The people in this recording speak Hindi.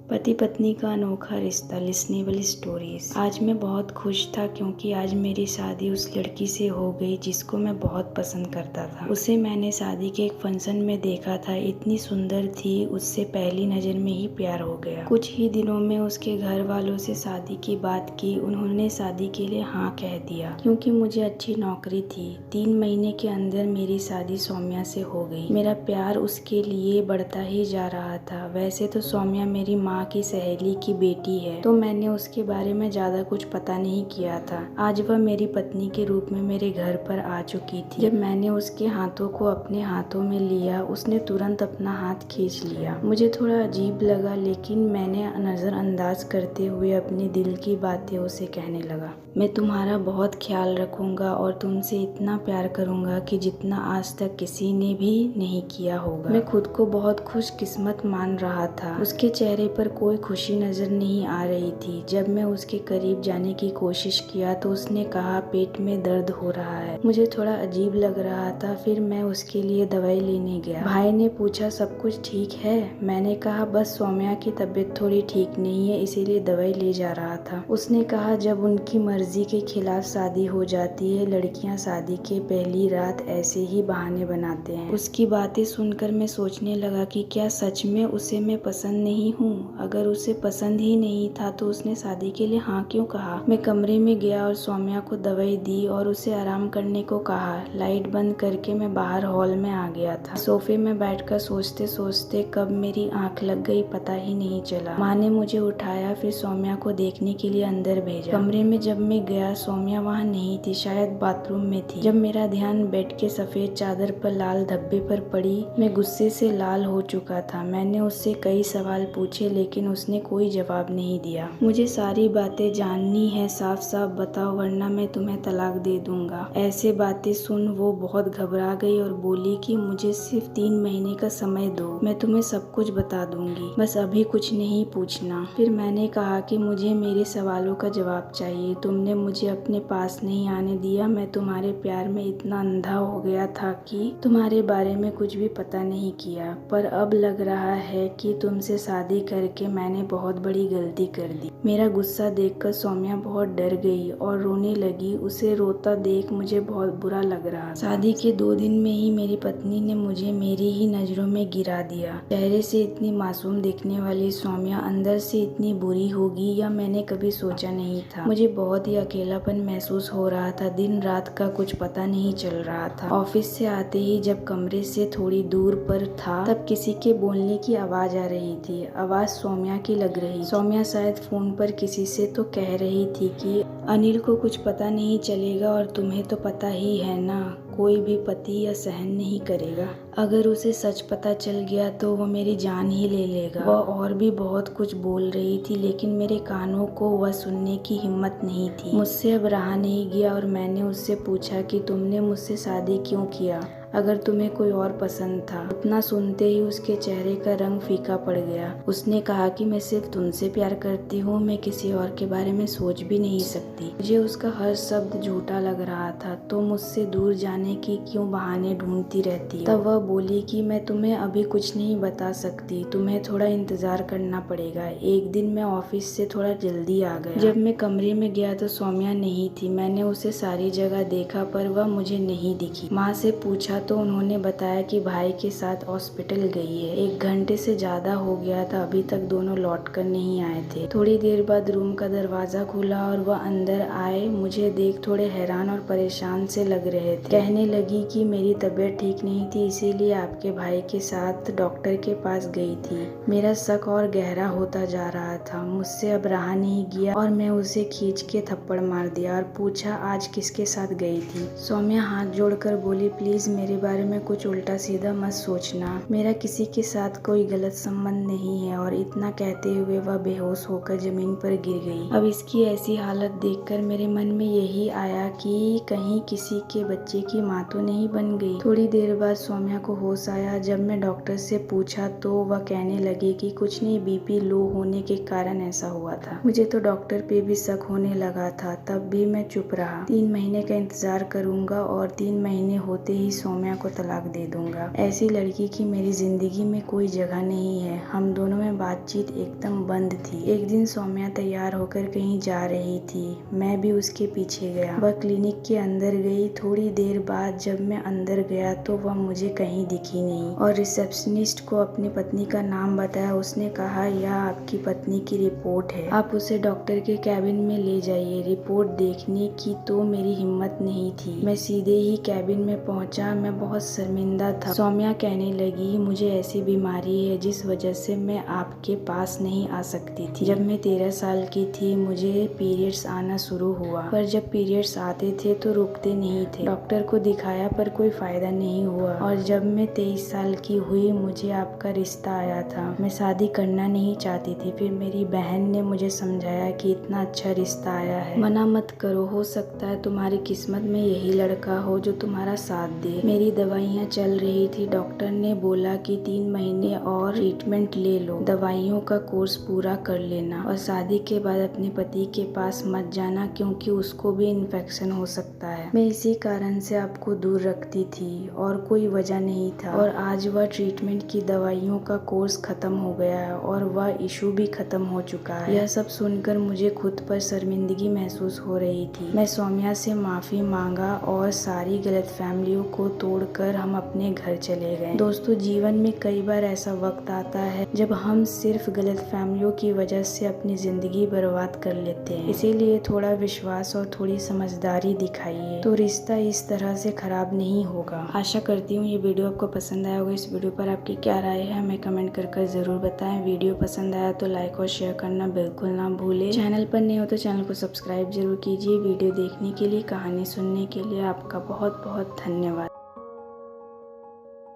पति पत्नी का अनोखा रिश्ता, लिसनेबल स्टोरीज। आज मैं बहुत खुश था क्योंकि आज मेरी शादी उस लड़की से हो गई जिसको मैं बहुत पसंद करता था। उसे मैंने शादी के एक फंक्शन में देखा था, इतनी सुंदर थी, उससे पहली नज़र में ही प्यार हो गया। कुछ ही दिनों में उसके घर वालों से शादी की बात की, उन्होंने शादी के लिए हाँ कह दिया क्योंकि मुझे अच्छी नौकरी थी। 3 महीने के अंदर मेरी शादी सौम्या से हो गई। मेरा प्यार उसके लिए बढ़ता ही जा रहा था। वैसे तो सौम्या मेरी माँ की सहेली की बेटी है, तो मैंने उसके बारे में ज्यादा कुछ पता नहीं किया था। आज वह मेरी पत्नी के रूप में मेरे घर पर आ चुकी थी। जब मैंने उसके हाथों को अपने हाथों में लिया, उसने तुरंत अपना हाथ खींच लिया। मुझे थोड़ा अजीब लगा, लेकिन मैंने नजरअंदाज करते हुए अपने दिल की बातें उसे कहने लगा। मैं तुम्हारा बहुत ख्याल रखूंगा और तुमसे इतना प्यार करूंगा कि जितना आज तक किसी ने भी नहीं किया होगा। मैं खुद को बहुत खुशकिस्मत मान रहा था। उसके चेहरे पर कोई खुशी नजर नहीं आ रही थी। जब मैं उसके करीब जाने की कोशिश किया तो उसने कहा, पेट में दर्द हो रहा है। मुझे थोड़ा अजीब लग रहा था। फिर मैं उसके लिए दवाई लेने गया। भाई ने पूछा, सब कुछ ठीक है? मैंने कहा, बस सौम्या की तबीयत थोड़ी ठीक नहीं है, इसीलिए दवाई ले जा रहा था। उसने कहा, जब उनकी मर्जी के खिलाफ शादी हो जाती है, लड़कियां शादी के पहली रात ऐसे ही बहाने बनाते हैं। उसकी बातें सुनकर मैं सोचने लगा कि क्या सच में उसे मैं पसंद नहीं हूँ? अगर उसे पसंद ही नहीं था तो उसने शादी के लिए हाँ क्यों कहा? मैं कमरे में गया और सौम्या को दवाई दी और उसे आराम करने को कहा। लाइट बंद करके मैं बाहर हॉल में आ गया था। सोफे में बैठकर सोचते सोचते कब मेरी आंख लग गई पता ही नहीं चला। माँ ने मुझे उठाया, फिर सौम्या को देखने के लिए अंदर भेजा। कमरे में जब मैं गया, सौम्या वहाँ नहीं थी, शायद बाथरूम में थी। जब मेरा ध्यान बेड के सफेद चादर पर लाल धब्बे पर पड़ी, मैं गुस्से से लाल हो चुका था। मैंने उससे कई सवाल पूछे, लेकिन उसने कोई जवाब नहीं दिया। मुझे सारी बातें जाननी है, साफ साफ बताओ वरना मैं तुम्हें तलाक दे दूंगा। ऐसे बातें सुन वो बहुत घबरा गई और बोली कि मुझे सिर्फ 3 महीने का समय दो, मैं तुम्हें सब कुछ बता दूंगी, बस अभी कुछ नहीं पूछना। फिर मैंने कहा कि मुझे मेरे सवालों का जवाब चाहिए। तुमने मुझे अपने पास नहीं आने दिया। मैं तुम्हारे प्यार में इतना अंधा हो गया था कि तुम्हारे बारे में कुछ भी पता नहीं किया, पर अब लग रहा है कि तुमसे शादी करके मैंने बहुत बड़ी गलती कर दी। मेरा गुस्सा देखकर सौम्या बहुत डर गई और रोने लगी। उसे रोता देख मुझे बहुत बुरा लग रहा। शादी के 2 दिन में ही मेरी पत्नी ने मुझे मेरी ही नजरों में गिरा दिया। चेहरे से इतनी मासूम दिखने वाली सौम्या अंदर से इतनी बुरी होगी या मैंने कभी सोचा नहीं था। मुझे बहुत ही अकेलापन महसूस हो रहा था। दिन रात का कुछ पता नहीं चल रहा था। ऑफिस से आते ही जब कमरे से थोड़ी दूर पर था, तब किसी के बोलने की आवाज आ रही थी। आवाज सौम्या की लग रही। सौम्या शायद फोन पर किसी से तो कह रही थी कि अनिल को कुछ पता नहीं चलेगा और तुम्हें तो पता ही है ना, कोई भी पति या सहन नहीं करेगा। अगर उसे सच पता चल गया तो वो मेरी जान ही ले लेगा। वह और भी बहुत कुछ बोल रही थी, लेकिन मेरे कानों को वह सुनने की हिम्मत नहीं थी। मुझसे अब रहा नहीं गया और मैंने उससे पूछा कि तुमने मुझसे शादी क्यों किया, अगर तुम्हें कोई और पसंद था? उतना सुनते ही उसके चेहरे का रंग फीका पड़ गया। उसने कहा कि मैं सिर्फ तुमसे प्यार करती हूँ, मैं किसी और के बारे में सोच भी नहीं सकती। मुझे उसका हर शब्द झूठा लग रहा था। तो मुझसे दूर जाने की क्यों बहाने ढूंढती रहती हो? तब वह बोली कि मैं तुम्हें अभी कुछ नहीं बता सकती, तुम्हें थोड़ा इंतजार करना पड़ेगा। एक दिन मैं ऑफिस से थोड़ा जल्दी आ गया। जब मैं कमरे में गया तो सौम्या नहीं थी। मैंने उसे सारी जगह देखा पर वह मुझे नहीं दिखी। माँ से पूछा तो उन्होंने बताया कि भाई के साथ हॉस्पिटल गई है। 1 घंटे से ज्यादा हो गया था, अभी तक दोनों लौट कर नहीं आए थे। थोड़ी देर बाद रूम का दरवाजा खुला और वह अंदर आए। मुझे देख थोड़े हैरान और परेशान से लग रहे थे। कहने लगी कि मेरी तबीयत ठीक नहीं थी, इसीलिए आपके भाई के साथ डॉक्टर के पास गई थी। मेरा शक और गहरा होता जा रहा था। मुझसे अब रहा नहीं गया और मैं उसे खींच के थप्पड़ मार दिया और पूछा, आज किसके साथ गई थी? सौम्या हाथ जोड़कर बोली, प्लीज मेरे बारे में कुछ उल्टा सीधा मत सोचना, मेरा किसी के साथ कोई गलत संबंध नहीं है। और इतना कहते हुए वह बेहोश होकर जमीन पर गिर गई। अब इसकी ऐसी हालत देखकर मेरे मन में यही आया कि कहीं किसी के बच्चे की माँ तो नहीं बन गई। थोड़ी देर बाद सौम्या को होश आया। जब मैं डॉक्टर से पूछा तो वह कहने लगे कि कुछ नहीं, बीपी लो होने के कारण ऐसा हुआ था। मुझे तो डॉक्टर पे भी शक होने लगा था, तब भी मैं चुप रहा। 3 महीने का इंतजार करूंगा और 3 महीने होते ही सौम्या सौम्या को तलाक दे दूंगा। ऐसी लड़की की मेरी जिंदगी में कोई जगह नहीं है। हम दोनों में बातचीत एकदम बंद थी। एक दिन सौम्या तैयार होकर कहीं जा रही थी। मैं भी उसके पीछे गया। वह क्लिनिक के अंदर गई। थोड़ी देर बाद जब मैं अंदर गया तो वह मुझे कहीं दिखी नहीं और रिसेप्शनिस्ट को अपनी पत्नी का नाम बताया। उसने कहा, यह आपकी पत्नी की रिपोर्ट है, आप उसे डॉक्टर के कैबिन में ले जाइए। रिपोर्ट देखने की तो मेरी हिम्मत नहीं थी। मैं सीधे ही कैबिन में पहुंचा। मैं बहुत शर्मिंदा था। सौम्या कहने लगी, मुझे ऐसी बीमारी है जिस वजह से मैं आपके पास नहीं आ सकती थी। जब मैं 13 साल की थी मुझे पीरियड्स आना शुरू हुआ, पर जब पीरियड्स आते थे तो रुकते नहीं थे। डॉक्टर को दिखाया पर कोई फायदा नहीं हुआ और जब मैं 23 साल की हुई मुझे आपका रिश्ता आया था। मैं शादी करना नहीं चाहती थी। फिर मेरी बहन ने मुझे समझाया कि इतना अच्छा रिश्ता आया है, मना मत करो, हो सकता है तुम्हारी किस्मत में यही लड़का हो जो तुम्हारा साथ दे। मेरी दवाइयाँ चल रही थी। डॉक्टर ने बोला कि 3 महीने और ट्रीटमेंट ले लो, दवाइयों का कोर्स पूरा कर लेना और शादी के बाद अपने पति के पास मत जाना क्योंकि उसको भी इन्फेक्शन हो सकता है। मैं इसी कारण से आपको दूर रखती थी और कोई वजह नहीं था। और आज वह ट्रीटमेंट की दवाइयों का कोर्स खत्म हो गया है और वह इशू भी खत्म हो चुका है। यह सब सुनकर मुझे खुद पर शर्मिंदगी महसूस हो रही थी। मैं सौम्या से माफी मांगा और सारी गलतफहमियों को तोड़कर हम अपने घर चले गए। दोस्तों, जीवन में कई बार ऐसा वक्त आता है जब हम सिर्फ गलतफहमियों की वजह से अपनी जिंदगी बर्बाद कर लेते हैं। इसीलिए थोड़ा विश्वास और थोड़ी समझदारी दिखाइए तो रिश्ता इस तरह से खराब नहीं होगा। आशा करती हूँ ये वीडियो आपको पसंद आया होगा। इस वीडियो पर आपकी क्या राय है हमें कमेंट कर जरूर बताएं। वीडियो पसंद आया तो लाइक और शेयर करना बिल्कुल ना भूलें। चैनल पर नए हो तो चैनल को सब्सक्राइब जरूर कीजिए। वीडियो देखने के लिए, कहानी सुनने के लिए आपका बहुत बहुत धन्यवाद।